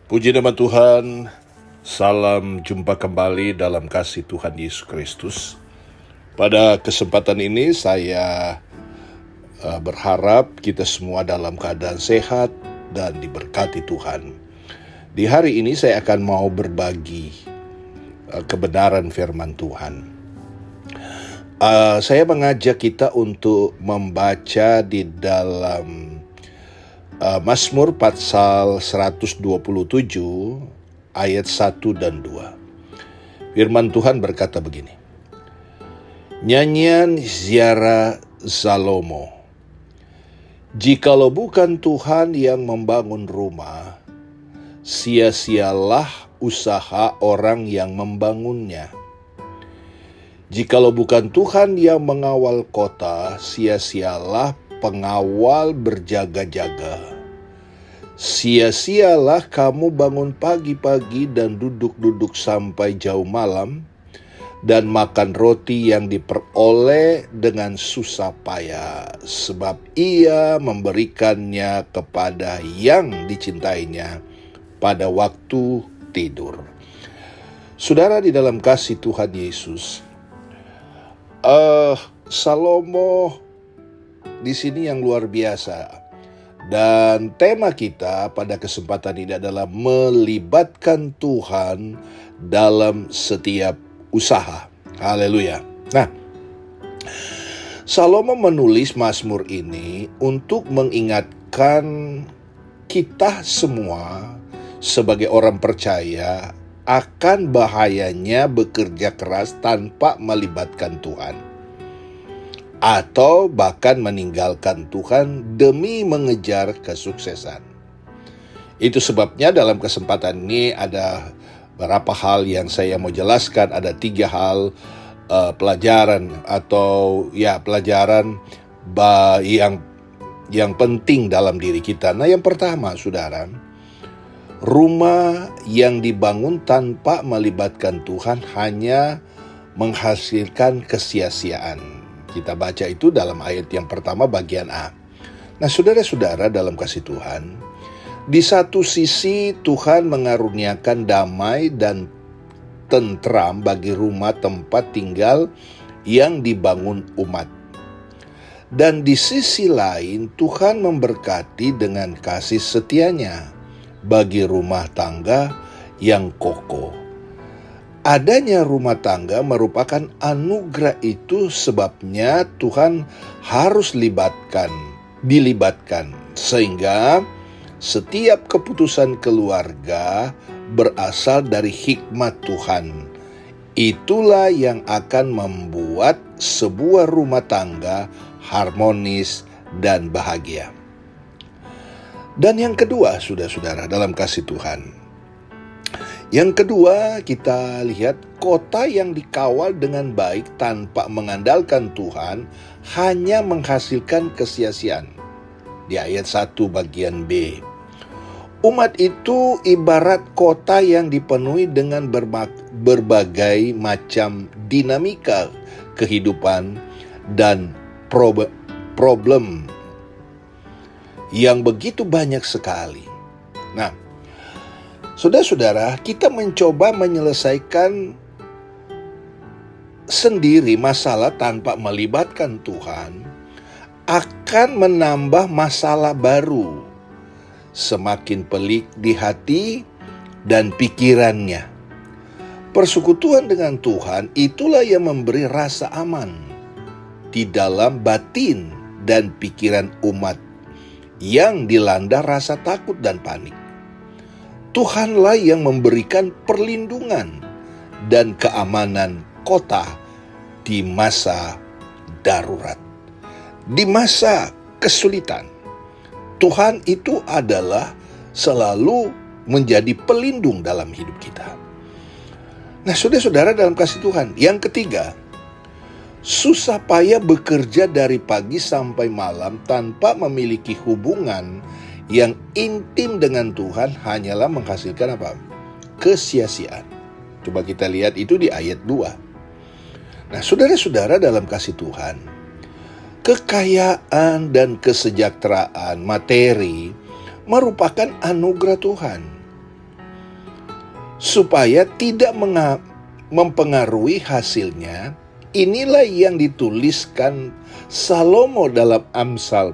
Puji nama Tuhan, salam jumpa kembali dalam kasih Tuhan Yesus Kristus. Pada kesempatan ini saya berharap kita semua dalam keadaan sehat dan diberkati Tuhan. Di hari ini saya akan mau berbagi kebenaran firman Tuhan. Saya mengajak kita untuk membaca di dalam Mazmur pasal 127 ayat 1 dan 2. Firman Tuhan berkata begini. Nyanyian Ziarah Salomo. Jikalau bukan Tuhan yang membangun rumah, sia-sialah usaha orang yang membangunnya. Jikalau bukan Tuhan yang mengawal kota, sia-sialah pengawal berjaga-jaga. Sia-sialah kamu bangun pagi-pagi dan duduk-duduk sampai jauh malam, dan makan roti yang diperoleh dengan susah payah, sebab ia memberikannya kepada yang dicintainya pada waktu tidur. Saudara di dalam kasih Tuhan Yesus, Salomo di sini yang luar biasa. Dan tema kita pada kesempatan ini adalah melibatkan Tuhan dalam setiap usaha. Haleluya. Nah, Salomo menulis Mazmur ini untuk mengingatkan kita semua sebagai orang percaya akan bahayanya bekerja keras tanpa melibatkan Tuhan, atau bahkan meninggalkan Tuhan demi mengejar kesuksesan. Itu sebabnya dalam kesempatan ini ada beberapa hal yang saya mau jelaskan. Ada 3 hal pelajaran yang penting dalam diri kita. Nah, yang pertama, saudara, rumah yang dibangun tanpa melibatkan Tuhan hanya menghasilkan kesia-siaan. Kita baca itu dalam ayat yang pertama bagian A. Nah, saudara-saudara dalam kasih Tuhan, di satu sisi Tuhan mengaruniakan damai dan tentram bagi rumah tempat tinggal yang dibangun umat. Dan di sisi lain Tuhan memberkati dengan kasih setianya bagi rumah tangga yang kokoh. Adanya rumah tangga merupakan anugerah, itu sebabnya Tuhan harus dilibatkan sehingga setiap keputusan keluarga berasal dari hikmat Tuhan. Itulah yang akan membuat sebuah rumah tangga harmonis dan bahagia. Dan yang kedua, saudara-saudara dalam kasih Tuhan, yang kedua, kita lihat kota yang dikawal dengan baik tanpa mengandalkan Tuhan hanya menghasilkan kesia-siaan. Di ayat 1 bagian B. Umat itu ibarat kota yang dipenuhi dengan berbagai macam dinamika kehidupan dan problem yang begitu banyak sekali. Nah, saudara-saudara, kita mencoba menyelesaikan sendiri masalah tanpa melibatkan Tuhan akan menambah masalah baru, semakin pelik di hati dan pikirannya. Persekutuan dengan Tuhan itulah yang memberi rasa aman di dalam batin dan pikiran umat yang dilanda rasa takut dan panik. Tuhanlah yang memberikan perlindungan dan keamanan kota di masa darurat, di masa kesulitan. Tuhan itu adalah selalu menjadi pelindung dalam hidup kita. Nah, saudara-saudara dalam kasih Tuhan, yang ketiga, susah payah bekerja dari pagi sampai malam tanpa memiliki hubungan yang intim dengan Tuhan hanyalah menghasilkan apa? Kesia-siaan. Coba kita lihat itu di ayat 2. Nah, saudara-saudara dalam kasih Tuhan, kekayaan dan kesejahteraan materi merupakan anugerah Tuhan. supaya tidak mempengaruhi hasilnya. Inilah yang dituliskan Salomo dalam Amsal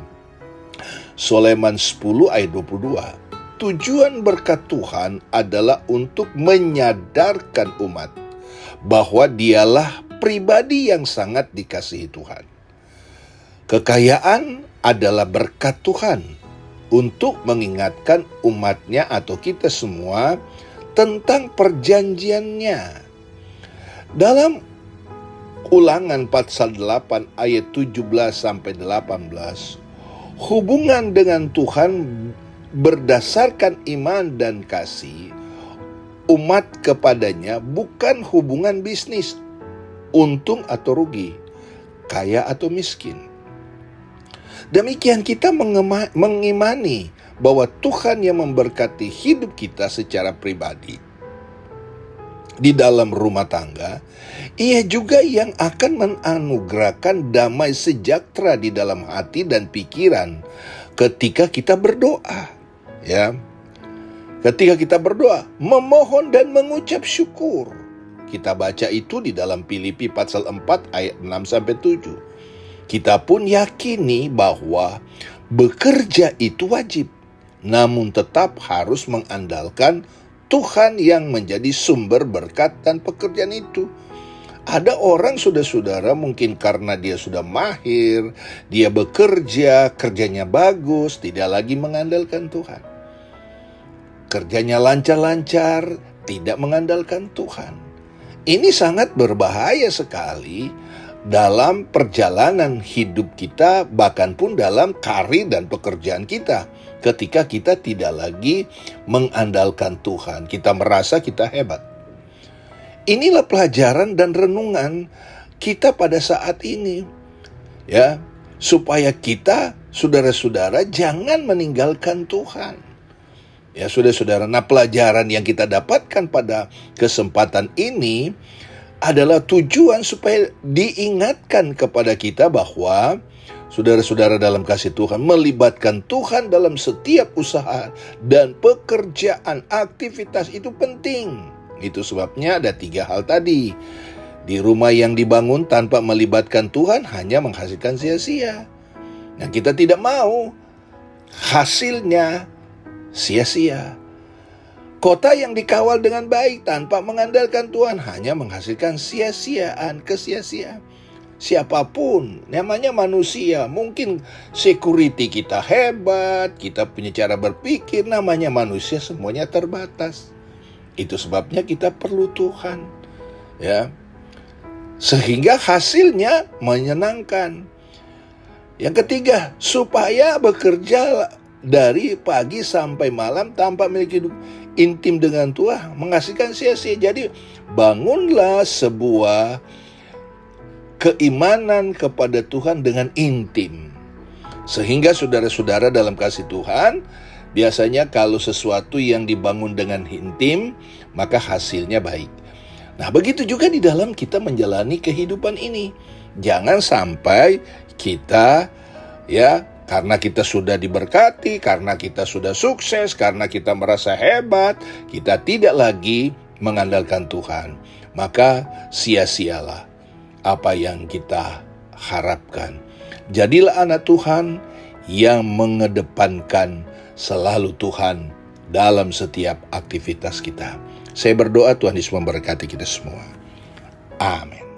Soleman 10 ayat 22. Tujuan berkat Tuhan adalah untuk menyadarkan umat bahwa dialah pribadi yang sangat dikasihi Tuhan. Kekayaan adalah berkat Tuhan untuk mengingatkan umatnya atau kita semua tentang perjanjiannya. Dalam Ulangan pasal 8 ayat 17-18, hubungan dengan Tuhan berdasarkan iman dan kasih umat kepadanya bukan hubungan bisnis, untung atau rugi, kaya atau miskin. Demikian kita mengimani bahwa Tuhan yang memberkati hidup kita secara pribadi di dalam rumah tangga, Ia juga yang akan menganugerahkan damai sejahtera di dalam hati dan pikiran ketika kita berdoa, ya. Ketika kita berdoa, memohon dan mengucap syukur. Kita baca itu di dalam Filipi pasal 4 ayat 6-7. Kita pun yakini bahwa bekerja itu wajib, namun tetap harus mengandalkan Tuhan yang menjadi sumber berkat dan pekerjaan itu. Ada orang saudara-saudara mungkin karena dia sudah mahir, dia bekerja, kerjanya bagus, tidak lagi mengandalkan Tuhan. Kerjanya lancar-lancar, tidak mengandalkan Tuhan. Ini sangat berbahaya sekali dalam perjalanan hidup kita, bahkan pun dalam karir dan pekerjaan kita. Ketika kita tidak lagi mengandalkan Tuhan, kita merasa kita hebat. Inilah pelajaran dan renungan kita pada saat ini, ya, supaya kita, saudara-saudara, jangan meninggalkan Tuhan. Ya, saudara-saudara, nah pelajaran yang kita dapatkan pada kesempatan ini adalah tujuan supaya diingatkan kepada kita bahwa saudara-saudara dalam kasih Tuhan, melibatkan Tuhan dalam setiap usaha dan pekerjaan, aktivitas itu penting. Itu sebabnya ada 3 hal tadi. Di rumah yang dibangun tanpa melibatkan Tuhan hanya menghasilkan sia-sia. Nah, kita tidak mau hasilnya sia-sia. Kota yang dikawal dengan baik tanpa mengandalkan Tuhan hanya menghasilkan sia-siaan, kesia-siaan. Siapapun, namanya manusia, mungkin security kita hebat, kita punya cara berpikir, namanya manusia semuanya terbatas. Itu sebabnya kita perlu Tuhan, ya, sehingga hasilnya menyenangkan. Yang ketiga, supaya bekerja dari pagi sampai malam tanpa memiliki hidup intim dengan Tuhan, menghasilkan sia-sia. Jadi bangunlah sebuah keimanan kepada Tuhan dengan intim. Sehingga saudara-saudara dalam kasih Tuhan, biasanya kalau sesuatu yang dibangun dengan intim, maka hasilnya baik. Nah, begitu juga di dalam kita menjalani kehidupan ini. Jangan sampai kita, ya, karena kita sudah diberkati, karena kita sudah sukses, karena kita merasa hebat, kita tidak lagi mengandalkan Tuhan. Maka sia-sialah apa yang kita harapkan. Jadilah anak Tuhan yang mengedepankan selalu Tuhan dalam setiap aktivitas kita. Saya berdoa Tuhan Yesus memberkati kita semua. Amin.